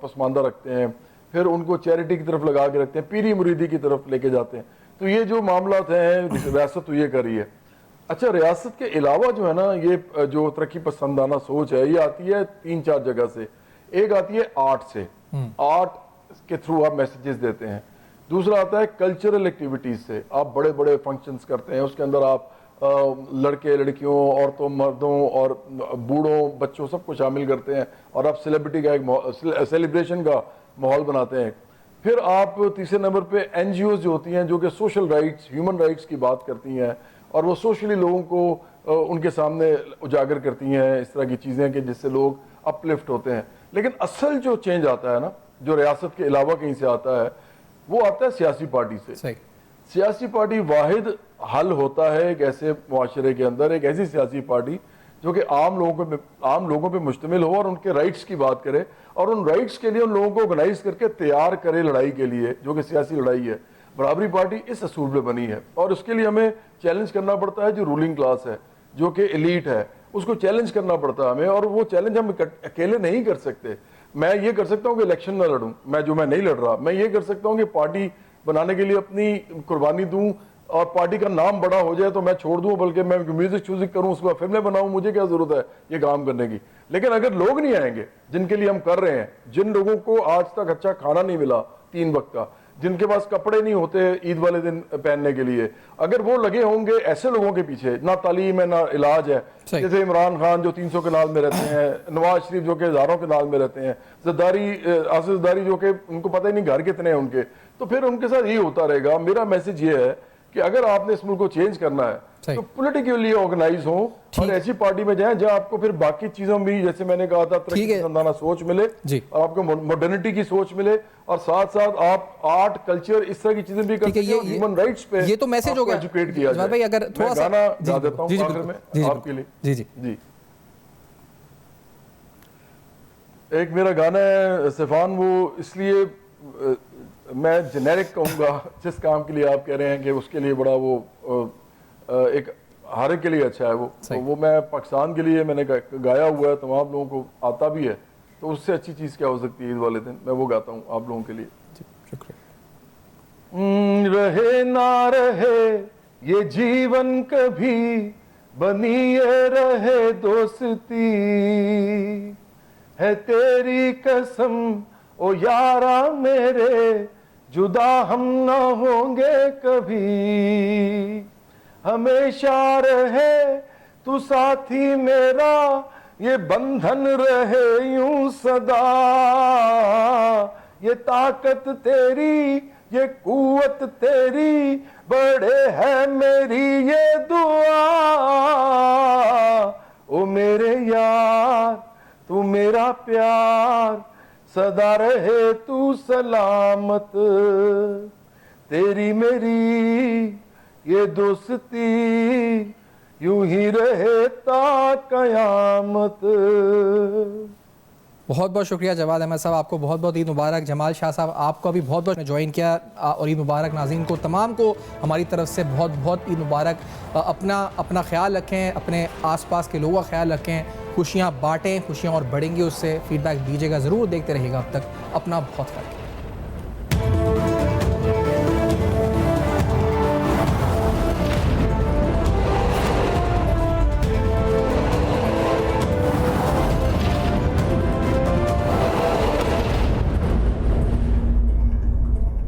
پسماندہ رکھتے ہیں، پھر ان کو چیریٹی کی طرف لگا کے رکھتے ہیں، پیری مریدی کی طرف لے کے جاتے ہیں. تو یہ جو معاملات ہیں ریاست تو یہ کر رہی ہے. اچھا، ریاست کے علاوہ جو ہے نا، یہ جو ترقی پسندانہ سوچ ہے، یہ آتی ہے 3-4 جگہ سے. ایک آتی ہے آرٹ سے، آرٹ کے تھرو آپ میسیجز دیتے ہیں. دوسرا آتا ہے کلچرل ایکٹیویٹیز سے، آپ بڑے بڑے فنکشنز کرتے ہیں، اس کے اندر آپ لڑکے لڑکیوں، عورتوں مردوں اور بوڑھوں بچوں سب کو شامل کرتے ہیں، اور آپ سیلیبریٹی کا ایک سیلیبریشن کا ماحول بناتے ہیں. پھر آپ تیسرے نمبر پہ این جی اوز جو ہوتی ہیں، جو کہ سوشل رائٹس، ہیومن رائٹس کی بات کرتی ہیں، اور وہ سوشلی لوگوں کو ان کے سامنے اجاگر کرتی ہیں اس طرح کی چیزیں کہ جس سے لوگ اپ لفٹ ہوتے ہیں. لیکن اصل جو چینج آتا ہے نا، جو ریاست کے علاوہ کہیں سے آتا ہے، وہ آتا ہے سیاسی پارٹی سے. سیاسی پارٹی واحد حل ہوتا ہے ایک ایسے معاشرے کے اندر، ایک ایسی سیاسی پارٹی جو کہ عام لوگوں پہ مشتمل ہو اور ان کے رائٹس کی بات کرے، اور ان رائٹس کے لیے ان لوگوں کو آرگنائز کر کے تیار کرے لڑائی کے لیے، جو کہ سیاسی لڑائی ہے. برابری پارٹی اس اصول پہ بنی ہے، اور اس کے لیے ہمیں چیلنج کرنا پڑتا ہے جو رولنگ کلاس ہے، جو کہ ایلیٹ ہے، اس کو چیلنج کرنا پڑتا ہے ہمیں. اور وہ چیلنج ہم اکیلے نہیں کر سکتے. میں یہ کر سکتا ہوں کہ الیکشن نہ لڑوں، میں نہیں لڑ رہا. میں یہ کر سکتا ہوں کہ پارٹی بنانے کے لیے اپنی قربانی دوں، اور پارٹی کا نام بڑا ہو جائے تو میں چھوڑ دوں، بلکہ میں میوزک چوزک کروں، اس کو فلمیں بناؤں. مجھے کیا ضرورت ہے یہ کام کرنے کی؟ لیکن اگر لوگ نہیں آئیں گے جن کے لیے ہم کر رہے ہیں، جن لوگوں کو آج تک اچھا کھانا نہیں ملا 3 وقت کا، جن کے پاس کپڑے نہیں ہوتے عید والے دن پہننے کے لیے، اگر وہ لگے ہوں گے ایسے لوگوں کے پیچھے، نہ تعلیم ہے نہ علاج ہے، جیسے عمران خان جو 300 کنال میں رہتے ہیں، نواز شریف جو کہ ہزاروں کنال میں رہتے ہیں، آصف زرداری جو کہ ان کو پتہ ہی نہیں گھر کتنے ہیں ان کے، تو پھر ان کے ساتھ یہی ہوتا رہے گا. میرا میسج یہ ہے کہ اگر آپ نے اس ملک کو چینج کرنا ہے صحیح. تو پولیٹیکلی آرگنائز ہوں اور ایسی پارٹی میں جائیں جہاں آپ کو پھر باقی چیزوں بھی جیسے میں نے کہا تھا ترقی پسندانہ سوچ ملے جی. اور آپ کو ماڈرنٹی کی سوچ ملے اور ساتھ ساتھ آپ آرٹ کلچر اس طرح کی چیزیں بھی کر سکیں اور ہیومن رائٹس پہ یہ تو میسج ہو گیا ایجوکیٹ کیا جواد بھائی. اگر تھوڑا سا گانا گا دیتا ہوں آخر میں آپ کے لیے. جی جی جی ایک میرا گانا ہے صفان، وہ اس لیے میں جنیرک کہوں گا جس کام کے لیے آپ کہہ رہے ہیں کہ اس کے لیے بڑا وہ ایک ہر ایک کے لیے اچھا ہے وہ میں پاکستان کے لیے میں نے گایا ہوا ہے، تمام لوگوں کو آتا بھی ہے، تو اس سے اچھی چیز کیا ہو سکتی ہے عید والے دن. میں وہ گاتا ہوں آپ لوگوں کے لیے. شکریہ. رہے نہ رہے یہ جیون کبھی بنی رہے دوستی، ہے تیری قسم او یارا میرے جدا ہم نہ ہوں گے کبھی، ہمیشہ رہے تو ساتھی میرا یہ بندھن رہے یوں صدا، یہ طاقت تیری یہ قوت تیری بڑے ہے میری یہ دعا، او میرے یار تو میرا پیار سدا رہے تو سلامت، تیری میری یہ دوستی یوں ہی رہے تا قیامت. بہت بہت شکریہ جواد احمد صاحب، آپ کو بہت بہت عید مبارک. جمال شاہ صاحب آپ کو بھی بہت بہت جوائن کیا اور عید مبارک. ناظرین کو تمام کو ہماری طرف سے بہت بہت عید مبارک. اپنا خیال رکھیں، اپنے آس پاس کے لوگوں کا خیال رکھیں، خوشیاں بانٹیں، خوشیاں اور بڑھیں گی اس سے. فیڈ بیک دیجیے گا ضرور، دیکھتے رہیے گا. اب تک اپنا بہت خیال رکھیں.